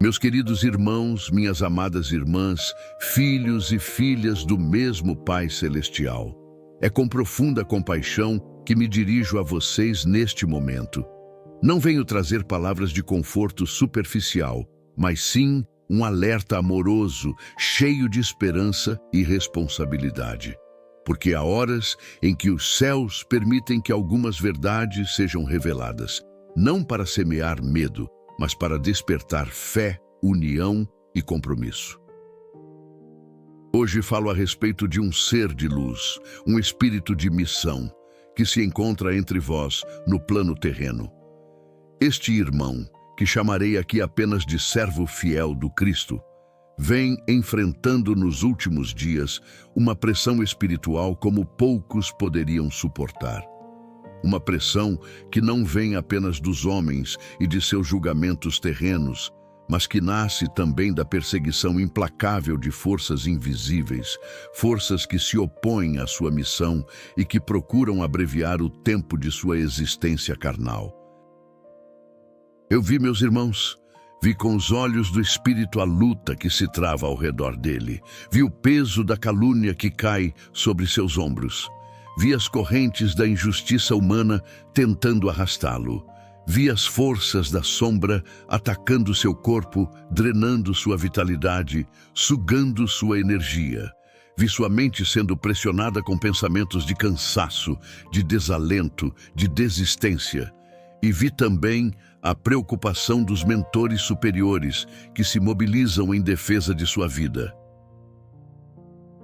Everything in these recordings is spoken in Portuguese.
Meus queridos irmãos, minhas amadas irmãs, filhos e filhas do mesmo Pai Celestial, é com profunda compaixão que me dirijo a vocês neste momento. Não venho trazer palavras de conforto superficial, mas sim um alerta amoroso, cheio de esperança e responsabilidade. Porque há horas em que os céus permitem que algumas verdades sejam reveladas, não para semear medo, mas para despertar fé, união e compromisso. Hoje falo a respeito de um ser de luz, um espírito de missão, que se encontra entre vós no plano terreno. Este irmão, que chamarei aqui apenas de servo fiel do Cristo, vem enfrentando nos últimos dias uma pressão espiritual como poucos poderiam suportar. Uma pressão que não vem apenas dos homens e de seus julgamentos terrenos, mas que nasce também da perseguição implacável de forças invisíveis, forças que se opõem à sua missão e que procuram abreviar o tempo de sua existência carnal. Eu vi, meus irmãos, vi com os olhos do Espírito a luta que se trava ao redor dele. Vi o peso da calúnia que cai sobre seus ombros. Vi as correntes da injustiça humana tentando arrastá-lo. Vi as forças da sombra atacando seu corpo, drenando sua vitalidade, sugando sua energia. Vi sua mente sendo pressionada com pensamentos de cansaço, de desalento, de desistência. E vi também a preocupação dos mentores superiores que se mobilizam em defesa de sua vida.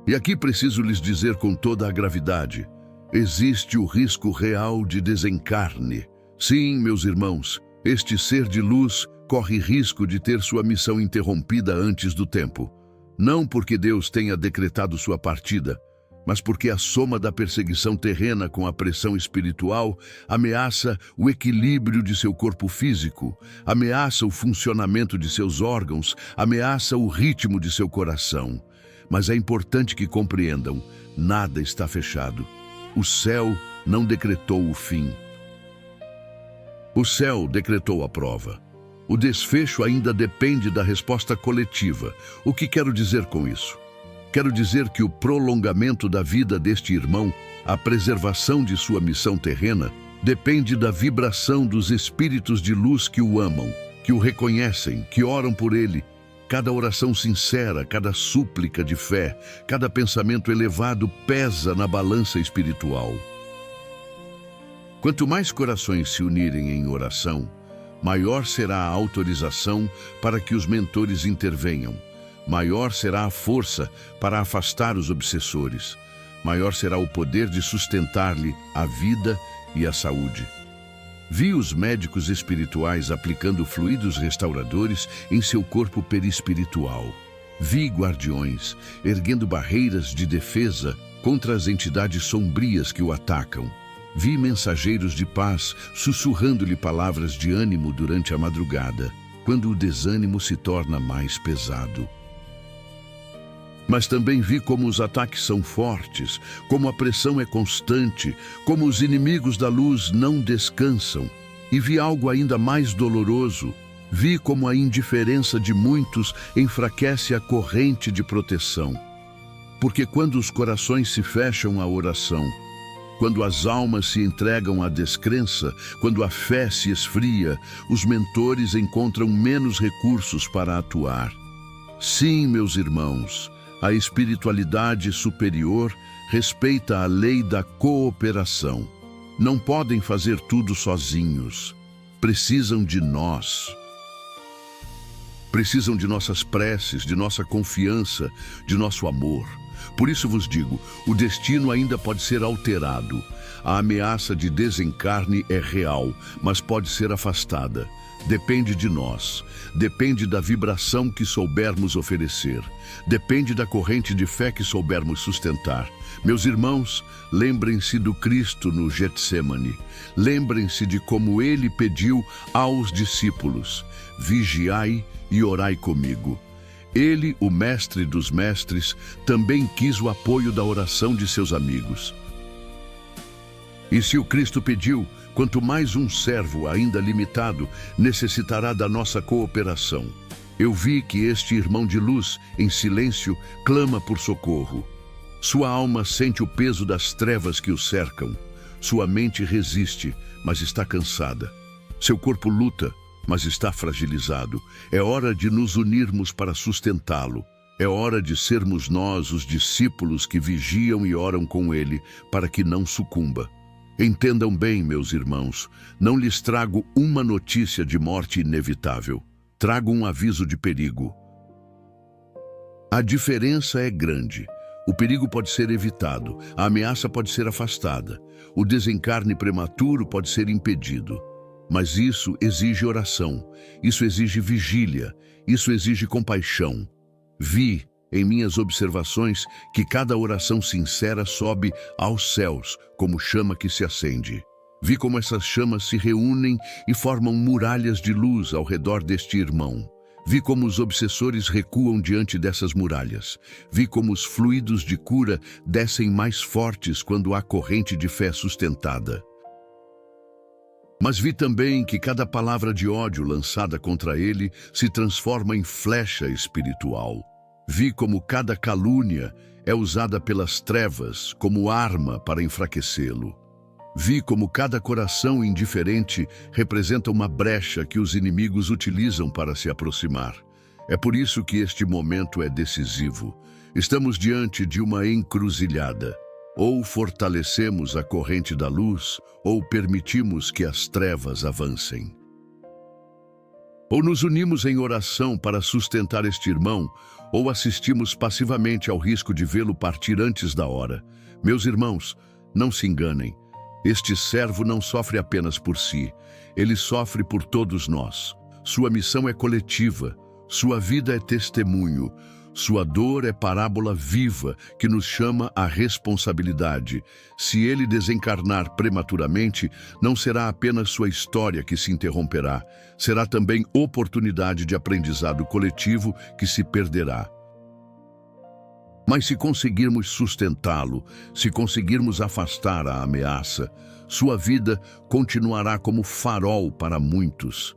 E aqui preciso lhes dizer com toda a gravidade, existe o risco real de desencarne. Sim, meus irmãos, este ser de luz corre risco de ter sua missão interrompida antes do tempo. Não porque Deus tenha decretado sua partida, mas porque a soma da perseguição terrena com a pressão espiritual ameaça o equilíbrio de seu corpo físico, ameaça o funcionamento de seus órgãos, ameaça o ritmo de seu coração. Mas é importante que compreendam, nada está fechado. O céu não decretou o fim. O céu decretou a prova. O desfecho ainda depende da resposta coletiva. O que quero dizer com isso? Quero dizer que o prolongamento da vida deste irmão, a preservação de sua missão terrena, depende da vibração dos espíritos de luz que o amam, que o reconhecem, que oram por ele. Cada oração sincera, cada súplica de fé, cada pensamento elevado pesa na balança espiritual. Quanto mais corações se unirem em oração, maior será a autorização para que os mentores intervenham. Maior será a força para afastar os obsessores. Maior será o poder de sustentar-lhe a vida e a saúde. Vi os médicos espirituais aplicando fluidos restauradores em seu corpo perispiritual. Vi guardiões erguendo barreiras de defesa contra as entidades sombrias que o atacam. Vi mensageiros de paz sussurrando-lhe palavras de ânimo durante a madrugada, quando o desânimo se torna mais pesado. Mas também vi como os ataques são fortes, como a pressão é constante, como os inimigos da luz não descansam. E vi algo ainda mais doloroso. Vi como a indiferença de muitos enfraquece a corrente de proteção. Porque quando os corações se fecham à oração, quando as almas se entregam à descrença, quando a fé se esfria, os mentores encontram menos recursos para atuar. Sim, meus irmãos, a espiritualidade superior respeita a lei da cooperação. Não podem fazer tudo sozinhos. Precisam de nós. Precisam de nossas preces, de nossa confiança, de nosso amor. Por isso vos digo, o destino ainda pode ser alterado. A ameaça de desencarne é real, mas pode ser afastada. Depende de nós, depende da vibração que soubermos oferecer, depende da corrente de fé que soubermos sustentar. Meus irmãos, lembrem-se do Cristo no Getsemane, lembrem-se de como ele pediu aos discípulos: vigiai e orai comigo. Ele, o mestre dos mestres, também quis o apoio da oração de seus amigos. E se o Cristo pediu, quanto mais um servo ainda limitado necessitará da nossa cooperação. Eu vi que este irmão de luz, em silêncio, clama por socorro. Sua alma sente o peso das trevas que o cercam. Sua mente resiste, mas está cansada. Seu corpo luta, mas está fragilizado. É hora de nos unirmos para sustentá-lo. É hora de sermos nós os discípulos que vigiam e oram com ele, para que não sucumba. Entendam bem, meus irmãos, não lhes trago uma notícia de morte inevitável. Trago um aviso de perigo. A diferença é grande. O perigo pode ser evitado, a ameaça pode ser afastada, o desencarne prematuro pode ser impedido. Mas isso exige oração, isso exige vigília, isso exige compaixão. Vi, em minhas observações, que cada oração sincera sobe aos céus, como chama que se acende. Vi como essas chamas se reúnem e formam muralhas de luz ao redor deste irmão. Vi como os obsessores recuam diante dessas muralhas. Vi como os fluidos de cura descem mais fortes quando há corrente de fé sustentada. Mas vi também que cada palavra de ódio lançada contra ele se transforma em flecha espiritual. Vi como cada calúnia é usada pelas trevas como arma para enfraquecê-lo. Vi como cada coração indiferente representa uma brecha que os inimigos utilizam para se aproximar. É por isso que este momento é decisivo. Estamos diante de uma encruzilhada. Ou fortalecemos a corrente da luz, ou permitimos que as trevas avancem. Ou nos unimos em oração para sustentar este irmão, ou assistimos passivamente ao risco de vê-lo partir antes da hora. Meus irmãos, não se enganem. Este servo não sofre apenas por si, ele sofre por todos nós. Sua missão é coletiva, sua vida é testemunho, sua dor é parábola viva que nos chama à responsabilidade. Se ele desencarnar prematuramente, não será apenas sua história que se interromperá, será também oportunidade de aprendizado coletivo que se perderá. Mas se conseguirmos sustentá-lo, se conseguirmos afastar a ameaça, sua vida continuará como farol para muitos.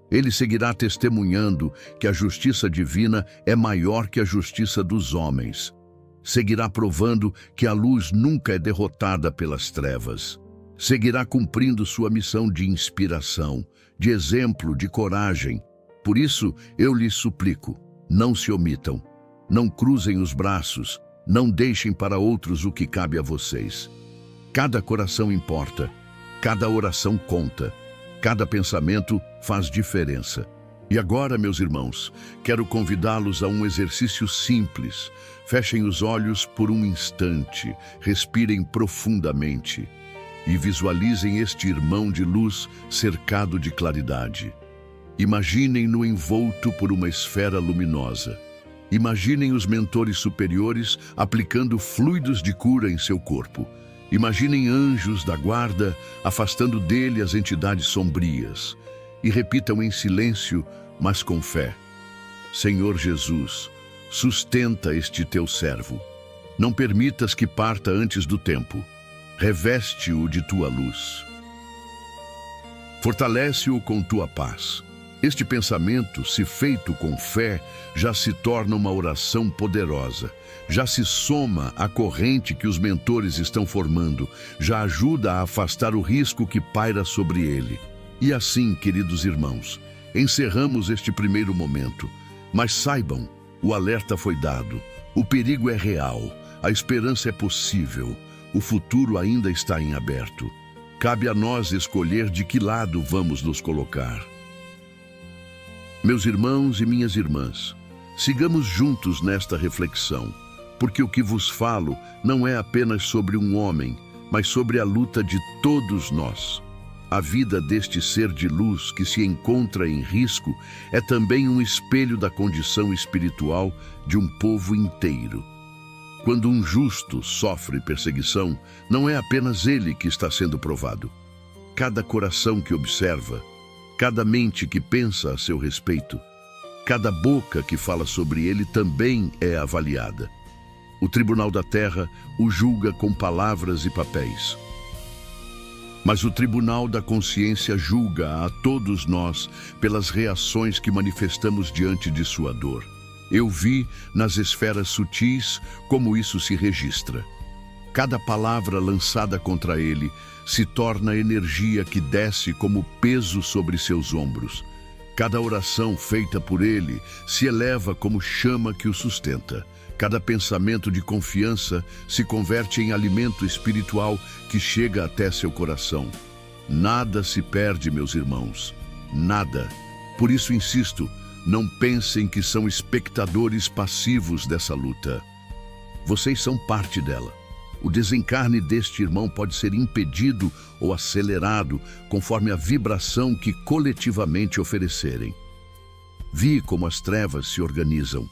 Ele seguirá testemunhando que a justiça divina é maior que a justiça dos homens. Seguirá provando que a luz nunca é derrotada pelas trevas. Seguirá cumprindo sua missão de inspiração, de exemplo, de coragem. Por isso, eu lhes suplico, não se omitam. Não cruzem os braços, não deixem para outros o que cabe a vocês. Cada coração importa, cada oração conta, cada pensamento faz diferença. E agora, meus irmãos, quero convidá-los a um exercício simples. Fechem os olhos por um instante, respirem profundamente e visualizem este irmão de luz cercado de claridade. Imaginem-no envolto por uma esfera luminosa. Imaginem os mentores superiores aplicando fluidos de cura em seu corpo. Imaginem anjos da guarda afastando dele as entidades sombrias. E repitam em silêncio, mas com fé: Senhor Jesus, sustenta este teu servo. Não permitas que parta antes do tempo. Reveste-o de tua luz. Fortalece-o com tua paz. Este pensamento, se feito com fé, já se torna uma oração poderosa, já se soma à corrente que os mentores estão formando, já ajuda a afastar o risco que paira sobre ele. E assim, queridos irmãos, encerramos este primeiro momento. Mas saibam, o alerta foi dado, o perigo é real, a esperança é possível, o futuro ainda está em aberto. Cabe a nós escolher de que lado vamos nos colocar. Meus irmãos e minhas irmãs, sigamos juntos nesta reflexão, porque o que vos falo não é apenas sobre um homem, mas sobre a luta de todos nós. A vida deste ser de luz que se encontra em risco é também um espelho da condição espiritual de um povo inteiro. Quando um justo sofre perseguição, não é apenas ele que está sendo provado. Cada coração que observa, cada mente que pensa a seu respeito, cada boca que fala sobre ele também é avaliada. O Tribunal da Terra o julga com palavras e papéis. Mas o tribunal da consciência julga a todos nós pelas reações que manifestamos diante de sua dor. Eu vi nas esferas sutis como isso se registra. Cada palavra lançada contra ele se torna energia que desce como peso sobre seus ombros. Cada oração feita por ele se eleva como chama que o sustenta. Cada pensamento de confiança se converte em alimento espiritual que chega até seu coração. Nada se perde, meus irmãos. Nada. Por isso insisto, não pensem que são espectadores passivos dessa luta. Vocês são parte dela. O desencarne deste irmão pode ser impedido ou acelerado conforme a vibração que coletivamente oferecerem. Vi como as trevas se organizam.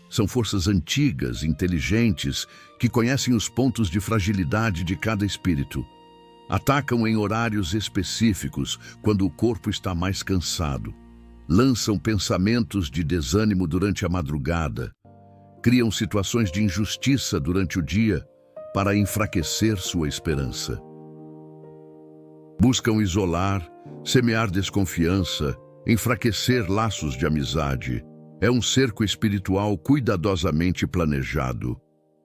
São forças antigas, inteligentes, que conhecem os pontos de fragilidade de cada espírito. Atacam em horários específicos, quando o corpo está mais cansado. Lançam pensamentos de desânimo durante a madrugada. Criam situações de injustiça durante o dia para enfraquecer sua esperança. Buscam isolar, semear desconfiança, enfraquecer laços de amizade. É um cerco espiritual cuidadosamente planejado.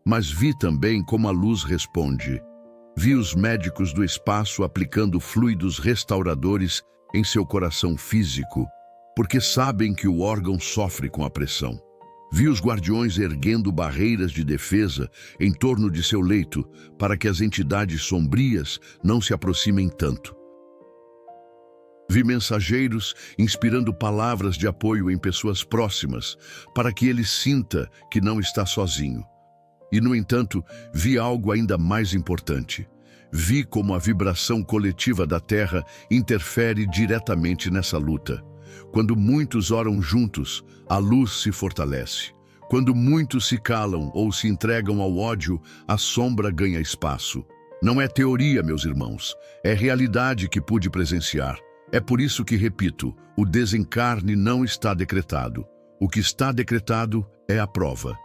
Mas vi também como a luz responde. Vi os médicos do espaço aplicando fluidos restauradores em seu coração físico, porque sabem que o órgão sofre com a pressão. Vi os guardiões erguendo barreiras de defesa em torno de seu leito, para que as entidades sombrias não se aproximem tanto. Vi mensageiros inspirando palavras de apoio em pessoas próximas, para que ele sinta que não está sozinho. E, no entanto, vi algo ainda mais importante. Vi como a vibração coletiva da Terra interfere diretamente nessa luta. Quando muitos oram juntos, a luz se fortalece. Quando muitos se calam ou se entregam ao ódio, a sombra ganha espaço. Não é teoria, meus irmãos, é realidade que pude presenciar. É por isso que, repito, o desencarne não está decretado. O que está decretado é a prova.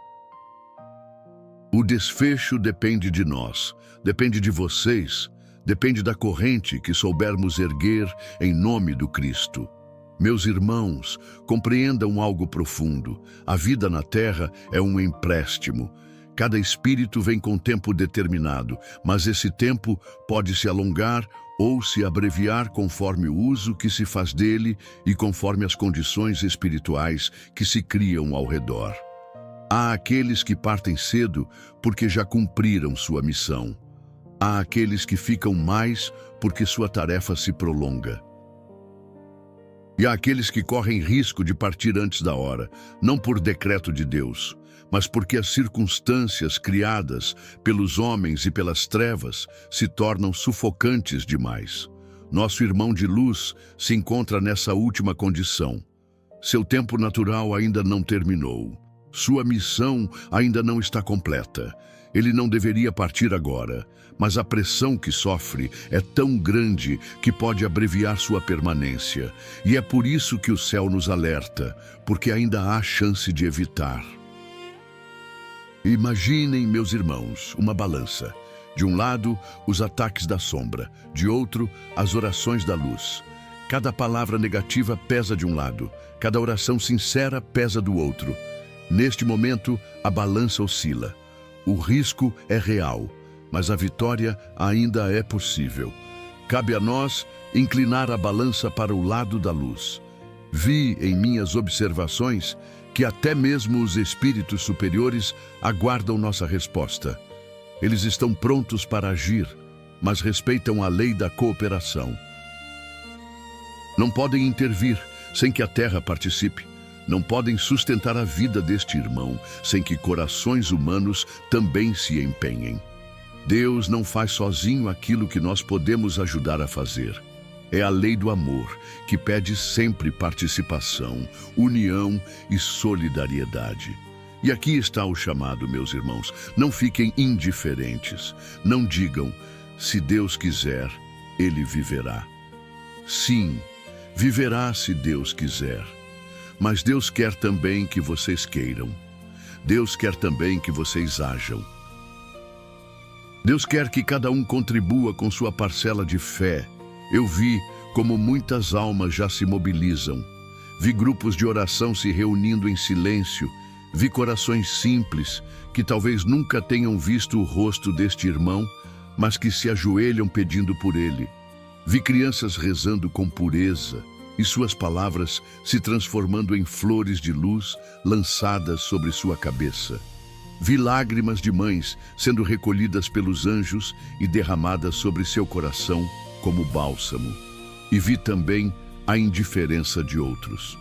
O desfecho depende de nós, depende de vocês, depende da corrente que soubermos erguer em nome do Cristo. Meus irmãos, compreendam algo profundo. A vida na Terra é um empréstimo. Cada espírito vem com tempo determinado, mas esse tempo pode se alongar ou se abreviar conforme o uso que se faz dele e conforme as condições espirituais que se criam ao redor. Há aqueles que partem cedo porque já cumpriram sua missão. Há aqueles que ficam mais porque sua tarefa se prolonga. E há aqueles que correm risco de partir antes da hora, não por decreto de Deus, mas porque as circunstâncias criadas pelos homens e pelas trevas se tornam sufocantes demais. Nosso irmão de luz se encontra nessa última condição. Seu tempo natural ainda não terminou. Sua missão ainda não está completa. Ele não deveria partir agora, mas a pressão que sofre é tão grande que pode abreviar sua permanência. E é por isso que o céu nos alerta, porque ainda há chance de evitar. Imaginem, meus irmãos, uma balança. De um lado, os ataques da sombra, de outro, as orações da luz. Cada palavra negativa pesa de um lado, cada oração sincera pesa do outro. Neste momento, a balança oscila. O risco é real, mas a vitória ainda é possível. Cabe a nós inclinar a balança para o lado da luz. Vi em minhas observações que até mesmo os espíritos superiores aguardam nossa resposta. Eles estão prontos para agir, mas respeitam a lei da cooperação. Não podem intervir sem que a Terra participe. Não podem sustentar a vida deste irmão sem que corações humanos também se empenhem. Deus não faz sozinho aquilo que nós podemos ajudar a fazer. É a lei do amor, que pede sempre participação, união e solidariedade. E aqui está o chamado, meus irmãos. Não fiquem indiferentes. Não digam, se Deus quiser, ele viverá. Sim, viverá se Deus quiser. Mas Deus quer também que vocês queiram. Deus quer também que vocês ajam. Deus quer que cada um contribua com sua parcela de fé. Eu vi como muitas almas já se mobilizam. Vi grupos de oração se reunindo em silêncio. Vi corações simples, que talvez nunca tenham visto o rosto deste irmão, mas que se ajoelham pedindo por ele. Vi crianças rezando com pureza e suas palavras se transformando em flores de luz lançadas sobre sua cabeça. Vi lágrimas de mães sendo recolhidas pelos anjos e derramadas sobre seu coração como bálsamo. E vi também a indiferença de outros.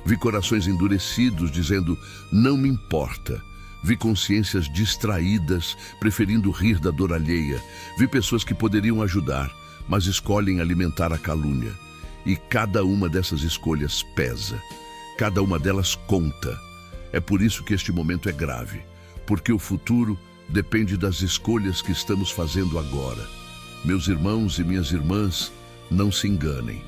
Vi corações endurecidos dizendo, não me importa. Vi consciências distraídas, preferindo rir da dor alheia. Vi pessoas que poderiam ajudar, mas escolhem alimentar a calúnia. E cada uma dessas escolhas pesa. Cada uma delas conta. É por isso que este momento é grave, porque o futuro depende das escolhas que estamos fazendo agora. Meus irmãos e minhas irmãs, não se enganem.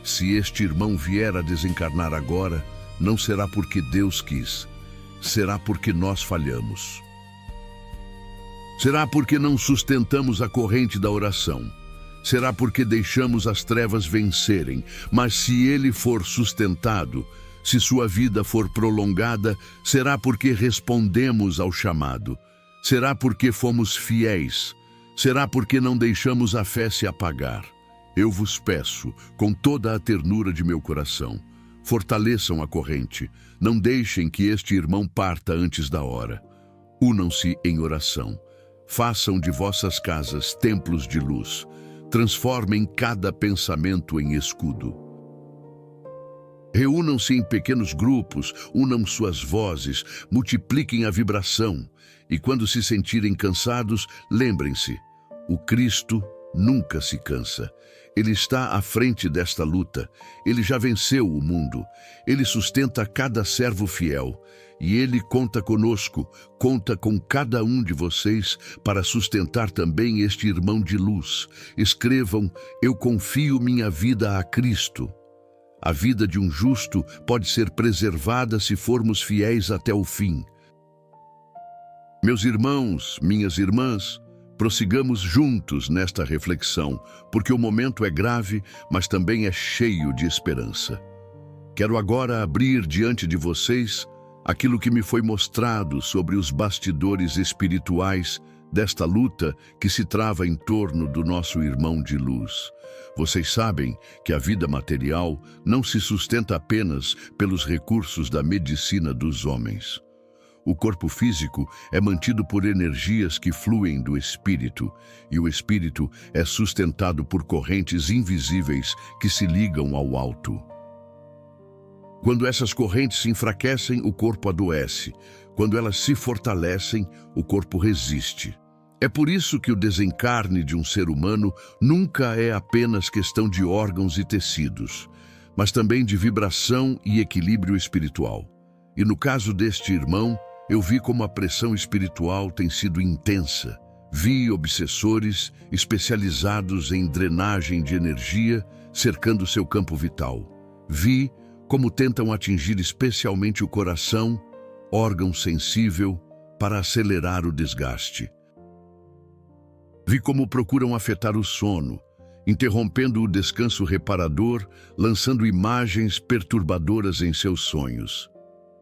Se este irmão vier a desencarnar agora, não será porque Deus quis, será porque nós falhamos. Será porque não sustentamos a corrente da oração. Será porque deixamos as trevas vencerem. Mas se ele for sustentado, se sua vida for prolongada, será porque respondemos ao chamado. Será porque fomos fiéis. Será porque não deixamos a fé se apagar. Eu vos peço, com toda a ternura de meu coração, fortaleçam a corrente. Não deixem que este irmão parta antes da hora. Unam-se em oração. Façam de vossas casas templos de luz. Transformem cada pensamento em escudo. Reúnam-se em pequenos grupos, unam suas vozes, multipliquem a vibração. E quando se sentirem cansados, lembrem-se, o Cristo nunca se cansa. Ele está à frente desta luta. Ele já venceu o mundo. Ele sustenta cada servo fiel. E Ele conta conosco, conta com cada um de vocês para sustentar também este irmão de luz. Escrevam, eu confio minha vida a Cristo. A vida de um justo pode ser preservada se formos fiéis até o fim. Meus irmãos, minhas irmãs, prossigamos juntos nesta reflexão, porque o momento é grave, mas também é cheio de esperança. Quero agora abrir diante de vocês aquilo que me foi mostrado sobre os bastidores espirituais desta luta que se trava em torno do nosso irmão de luz. Vocês sabem que a vida material não se sustenta apenas pelos recursos da medicina dos homens. O corpo físico é mantido por energias que fluem do espírito, e o espírito é sustentado por correntes invisíveis que se ligam ao alto. Quando essas correntes se enfraquecem, o corpo adoece. Quando elas se fortalecem, o corpo resiste. É por isso que o desencarne de um ser humano nunca é apenas questão de órgãos e tecidos, mas também de vibração e equilíbrio espiritual. E no caso deste irmão, eu vi como a pressão espiritual tem sido intensa. Vi obsessores especializados em drenagem de energia cercando seu campo vital. Vi como tentam atingir especialmente o coração, órgão sensível, para acelerar o desgaste. Vi como procuram afetar o sono, interrompendo o descanso reparador, lançando imagens perturbadoras em seus sonhos.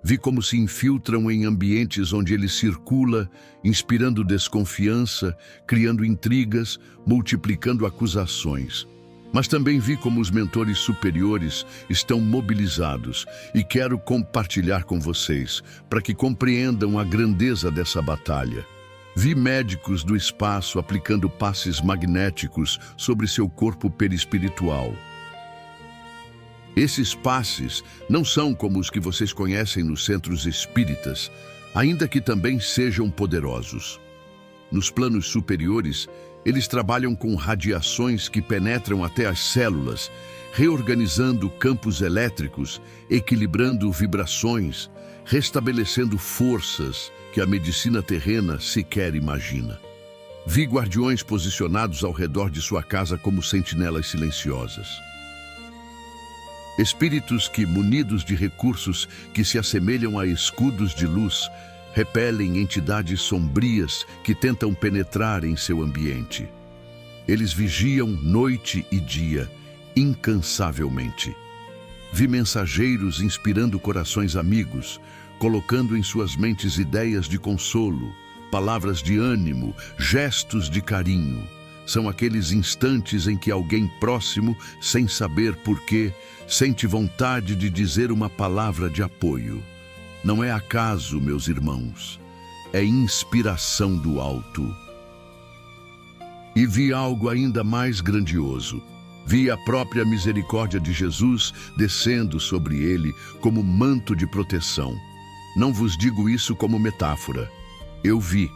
Vi como se infiltram em ambientes onde ele circula, inspirando desconfiança, criando intrigas, multiplicando acusações. Mas também vi como os mentores superiores estão mobilizados e quero compartilhar com vocês para que compreendam a grandeza dessa batalha. Vi médicos do espaço aplicando passes magnéticos sobre seu corpo perispiritual. Esses passes não são como os que vocês conhecem nos centros espíritas, ainda que também sejam poderosos. Nos planos superiores, eles trabalham com radiações que penetram até as células, reorganizando campos elétricos, equilibrando vibrações, restabelecendo forças que a medicina terrena sequer imagina. Vi guardiões posicionados ao redor de sua casa como sentinelas silenciosas. Espíritos que, munidos de recursos que se assemelham a escudos de luz, repelem entidades sombrias que tentam penetrar em seu ambiente. Eles vigiam noite e dia, incansavelmente. Vi mensageiros inspirando corações amigos, colocando em suas mentes ideias de consolo, palavras de ânimo, gestos de carinho. São aqueles instantes em que alguém próximo, sem saber porquê, sente vontade de dizer uma palavra de apoio. Não é acaso, meus irmãos, é inspiração do alto. E vi algo ainda mais grandioso. Vi a própria misericórdia de Jesus descendo sobre ele como manto de proteção. Não vos digo isso como metáfora. Eu vi.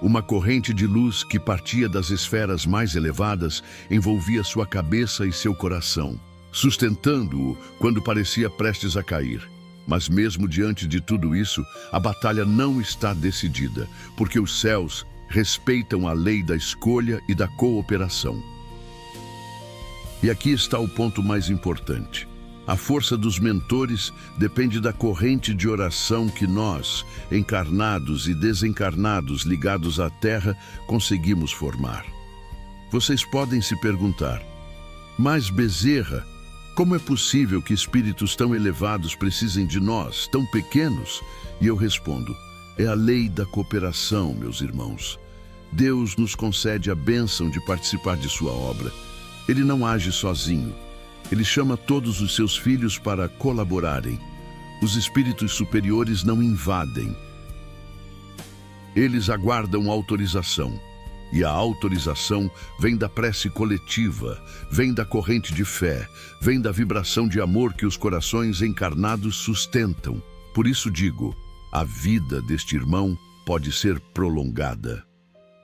Uma corrente de luz que partia das esferas mais elevadas envolvia sua cabeça e seu coração, sustentando-o quando parecia prestes a cair. Mas mesmo diante de tudo isso, a batalha não está decidida, porque os céus respeitam a lei da escolha e da cooperação. E aqui está o ponto mais importante. A força dos mentores depende da corrente de oração que nós, encarnados e desencarnados ligados à Terra, conseguimos formar. Vocês podem se perguntar, mas Bezerra, como é possível que espíritos tão elevados precisem de nós, tão pequenos? E eu respondo, é a lei da cooperação, meus irmãos. Deus nos concede a bênção de participar de sua obra. Ele não age sozinho. Ele chama todos os seus filhos para colaborarem. Os espíritos superiores não invadem. Eles aguardam autorização. E a autorização vem da prece coletiva, vem da corrente de fé, vem da vibração de amor que os corações encarnados sustentam. Por isso digo, a vida deste irmão pode ser prolongada.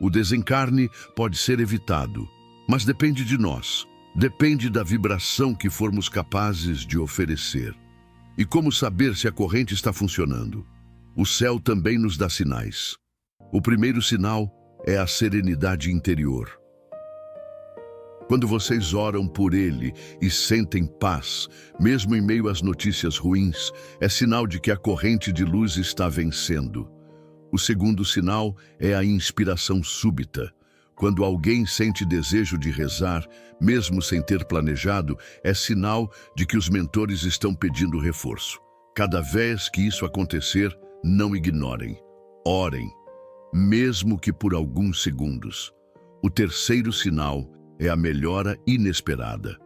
O desencarne pode ser evitado, mas depende de nós. Depende da vibração que formos capazes de oferecer. E como saber se a corrente está funcionando? O céu também nos dá sinais. O primeiro sinal é a serenidade interior. Quando vocês oram por ele e sentem paz, mesmo em meio às notícias ruins, é sinal de que a corrente de luz está vencendo. O segundo sinal é a inspiração súbita. Quando alguém sente desejo de rezar, mesmo sem ter planejado, é sinal de que os mentores estão pedindo reforço. Cada vez que isso acontecer, não ignorem. Orem, mesmo que por alguns segundos. O terceiro sinal é a melhora inesperada.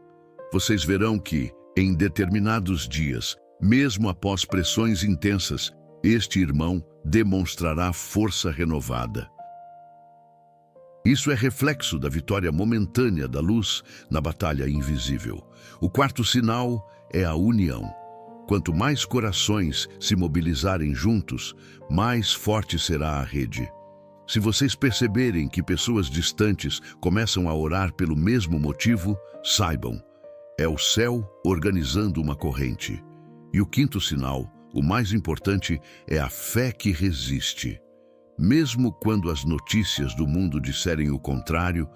Vocês verão que, em determinados dias, mesmo após pressões intensas, este irmão demonstrará força renovada. Isso é reflexo da vitória momentânea da luz na batalha invisível. O quarto sinal é a união. Quanto mais corações se mobilizarem juntos, mais forte será a rede. Se vocês perceberem que pessoas distantes começam a orar pelo mesmo motivo, saibam, é o céu organizando uma corrente. E o quinto sinal, o mais importante, é a fé que resiste. Mesmo quando as notícias do mundo disserem o contrário,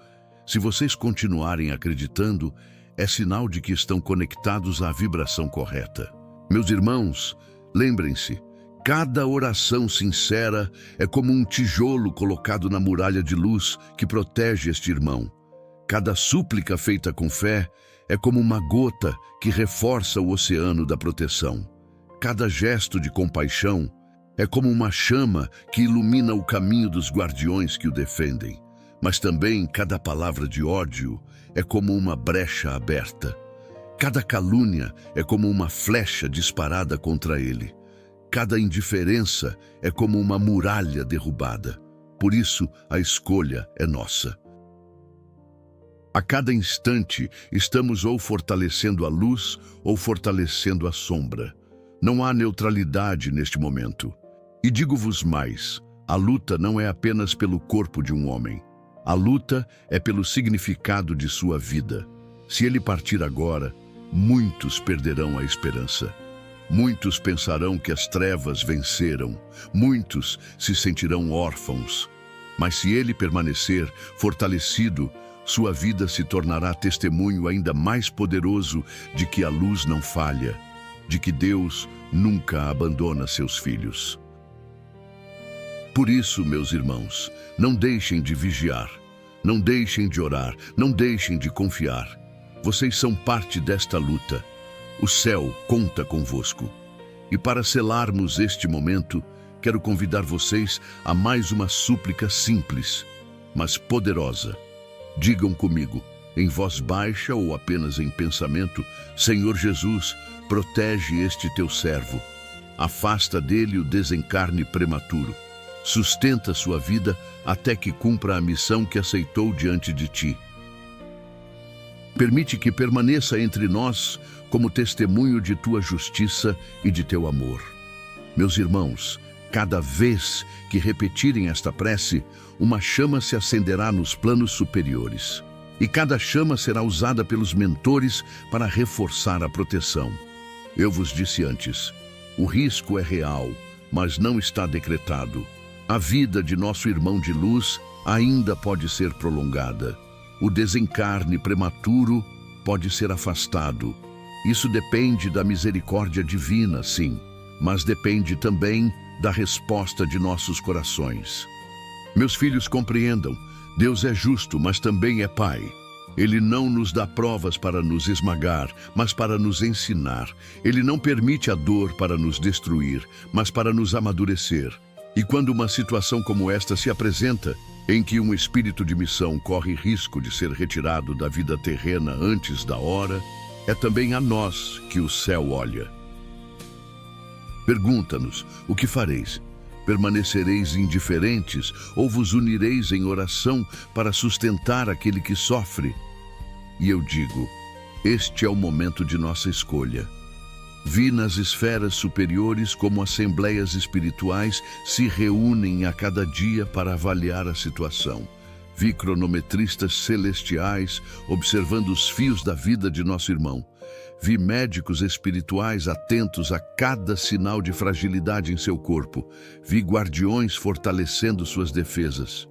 se vocês continuarem acreditando, é sinal de que estão conectados à vibração correta. Meus irmãos, lembrem-se, cada oração sincera é como um tijolo colocado na muralha de luz que protege este irmão. Cada súplica feita com fé é como uma gota que reforça o oceano da proteção. Cada gesto de compaixão é como uma chama que ilumina o caminho dos guardiões que o defendem. Mas também cada palavra de ódio é como uma brecha aberta. Cada calúnia é como uma flecha disparada contra ele. Cada indiferença é como uma muralha derrubada. Por isso, a escolha é nossa. A cada instante, estamos ou fortalecendo a luz ou fortalecendo a sombra. Não há neutralidade neste momento. E digo-vos mais, a luta não é apenas pelo corpo de um homem. A luta é pelo significado de sua vida. Se ele partir agora, muitos perderão a esperança. Muitos pensarão que as trevas venceram. Muitos se sentirão órfãos. Mas se ele permanecer fortalecido, sua vida se tornará testemunho ainda mais poderoso de que a luz não falha, de que Deus nunca abandona seus filhos. Por isso, meus irmãos, não deixem de vigiar, não deixem de orar, não deixem de confiar. Vocês são parte desta luta. O céu conta convosco. E para selarmos este momento, quero convidar vocês a mais uma súplica simples, mas poderosa. Digam comigo, em voz baixa ou apenas em pensamento: Senhor Jesus, protege este teu servo. Afasta dele o desencarne prematuro. Sustenta sua vida até que cumpra a missão que aceitou diante de ti. Permite que permaneça entre nós como testemunho de tua justiça e de teu amor. Meus irmãos, cada vez que repetirem esta prece, uma chama se acenderá nos planos superiores. E cada chama será usada pelos mentores para reforçar a proteção. Eu vos disse antes, o risco é real, mas não está decretado. A vida de nosso irmão de luz ainda pode ser prolongada. O desencarne prematuro pode ser afastado. Isso depende da misericórdia divina, sim, mas depende também da resposta de nossos corações. Meus filhos, compreendam, Deus é justo, mas também é Pai. Ele não nos dá provas para nos esmagar, mas para nos ensinar. Ele não permite a dor para nos destruir, mas para nos amadurecer. E quando uma situação como esta se apresenta, em que um espírito de missão corre risco de ser retirado da vida terrena antes da hora, é também a nós que o céu olha. Pergunta-nos, o que fareis? Permanecereis indiferentes ou vos unireis em oração para sustentar aquele que sofre? E eu digo, este é o momento de nossa escolha. Vi nas esferas superiores como assembleias espirituais se reúnem a cada dia para avaliar a situação. Vi cronometristas celestiais observando os fios da vida de nosso irmão. Vi médicos espirituais atentos a cada sinal de fragilidade em seu corpo. Vi guardiões fortalecendo suas defesas.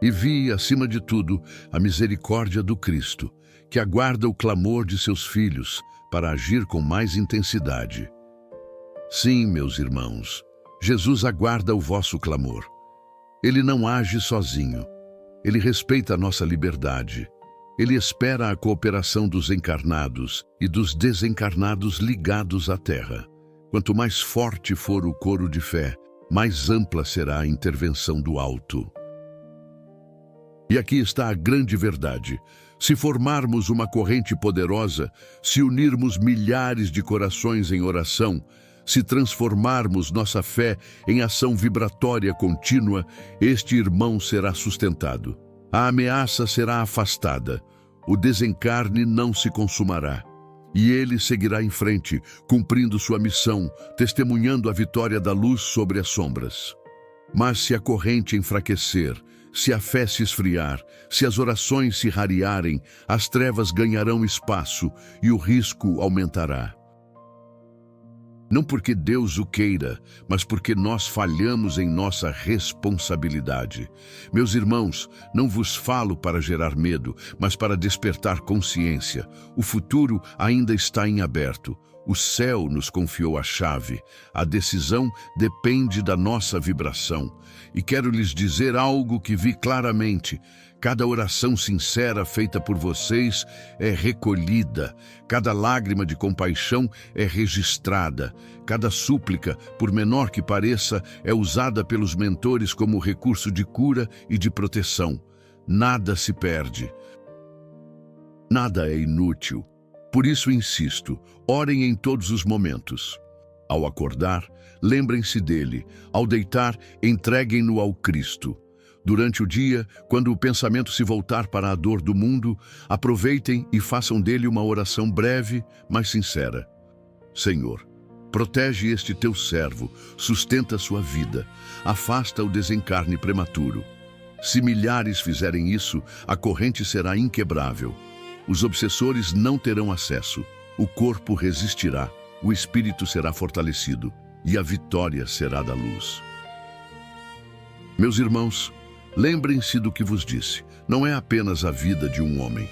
E vi, acima de tudo, a misericórdia do Cristo, que aguarda o clamor de seus filhos para agir com mais intensidade. Sim, meus irmãos, Jesus aguarda o vosso clamor. Ele não age sozinho. Ele respeita a nossa liberdade. Ele espera a cooperação dos encarnados e dos desencarnados ligados à Terra. Quanto mais forte for o coro de fé, mais ampla será a intervenção do alto. E aqui está a grande verdade. Se formarmos uma corrente poderosa, se unirmos milhares de corações em oração, se transformarmos nossa fé em ação vibratória contínua, este irmão será sustentado. A ameaça será afastada, o desencarne não se consumará. E ele seguirá em frente, cumprindo sua missão, testemunhando a vitória da luz sobre as sombras. Mas se a corrente enfraquecer, se a fé se esfriar, se as orações se rarearem, as trevas ganharão espaço e o risco aumentará. Não porque Deus o queira, mas porque nós falhamos em nossa responsabilidade. Meus irmãos, não vos falo para gerar medo, mas para despertar consciência. O futuro ainda está em aberto. O céu nos confiou a chave. A decisão depende da nossa vibração. E quero lhes dizer algo que vi claramente. Cada oração sincera feita por vocês é recolhida. Cada lágrima de compaixão é registrada. Cada súplica, por menor que pareça, é usada pelos mentores como recurso de cura e de proteção. Nada se perde. Nada é inútil. Por isso insisto, orem em todos os momentos. Ao acordar, lembrem-se dele. Ao deitar, entreguem-no ao Cristo. Durante o dia, quando o pensamento se voltar para a dor do mundo, aproveitem e façam dele uma oração breve, mas sincera. Senhor, protege este teu servo, sustenta sua vida, afasta o desencarne prematuro. Se milhares fizerem isso, a corrente será inquebrável. Os obsessores não terão acesso, o corpo resistirá, o espírito será fortalecido e a vitória será da luz. Meus irmãos, lembrem-se do que vos disse. Não é apenas a vida de um homem,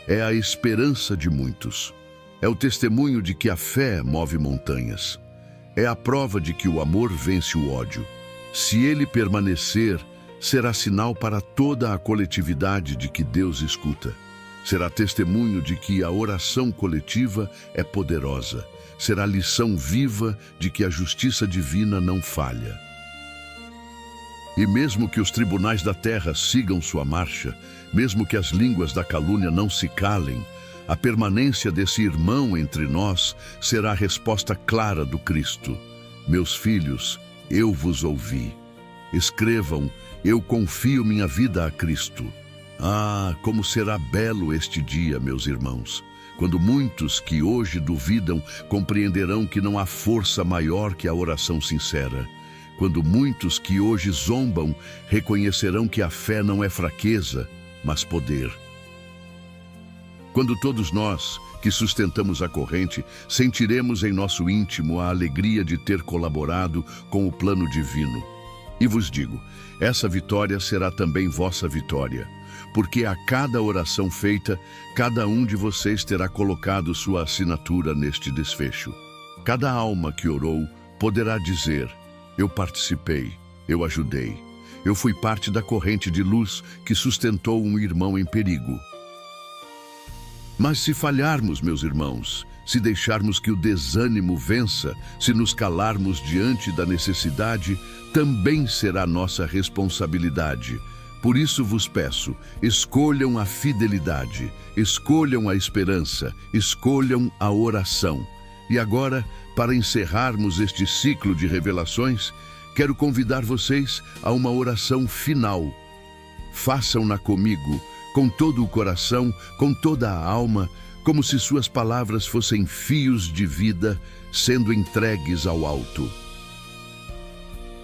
é a esperança de muitos. É o testemunho de que a fé move montanhas. É a prova de que o amor vence o ódio. Se ele permanecer, será sinal para toda a coletividade de que Deus escuta. Será testemunho de que a oração coletiva é poderosa. Será lição viva de que a justiça divina não falha. E mesmo que os tribunais da terra sigam sua marcha, mesmo que as línguas da calúnia não se calem, a permanência desse irmão entre nós será a resposta clara do Cristo. Meus filhos, eu vos ouvi. Escrevam, eu confio minha vida a Cristo. Ah, como será belo este dia, meus irmãos, quando muitos que hoje duvidam compreenderão que não há força maior que a oração sincera. Quando muitos que hoje zombam reconhecerão que a fé não é fraqueza, mas poder. Quando todos nós, que sustentamos a corrente, sentiremos em nosso íntimo a alegria de ter colaborado com o plano divino. E vos digo, essa vitória será também vossa vitória, porque a cada oração feita, cada um de vocês terá colocado sua assinatura neste desfecho. Cada alma que orou poderá dizer: eu participei, eu ajudei, eu fui parte da corrente de luz que sustentou um irmão em perigo. Mas se falharmos, meus irmãos, se deixarmos que o desânimo vença, se nos calarmos diante da necessidade, também será nossa responsabilidade. Por isso vos peço, escolham a fidelidade, escolham a esperança, escolham a oração. E agora, para encerrarmos este ciclo de revelações, quero convidar vocês a uma oração final. Façam-na comigo, com todo o coração, com toda a alma, como se suas palavras fossem fios de vida sendo entregues ao alto.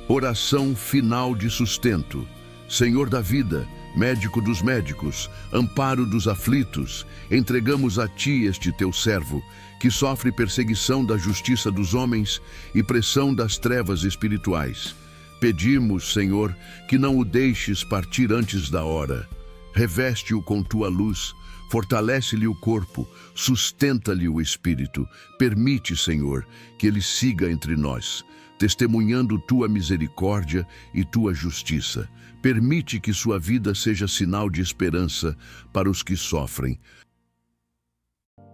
Oração final de sustento. Senhor da vida, médico dos médicos, amparo dos aflitos, entregamos a ti este teu servo, que sofre perseguição da justiça dos homens e pressão das trevas espirituais. Pedimos, Senhor, que não o deixes partir antes da hora. Reveste-o com tua luz, fortalece-lhe o corpo, sustenta-lhe o espírito. Permite, Senhor, que ele siga entre nós, testemunhando tua misericórdia e tua justiça. Permite que sua vida seja sinal de esperança para os que sofrem.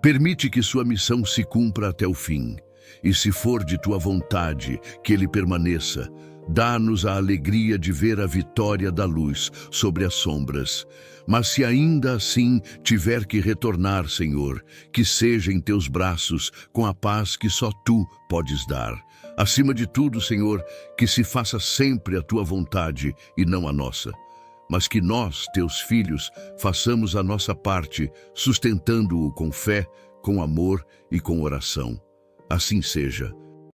Permite que sua missão se cumpra até o fim. E se for de tua vontade que ele permaneça, dá-nos a alegria de ver a vitória da luz sobre as sombras. Mas se ainda assim tiver que retornar, Senhor, que seja em teus braços, com a paz que só tu podes dar. Acima de tudo, Senhor, que se faça sempre a tua vontade e não a nossa. Mas que nós, teus filhos, façamos a nossa parte, sustentando-o com fé, com amor e com oração. Assim seja.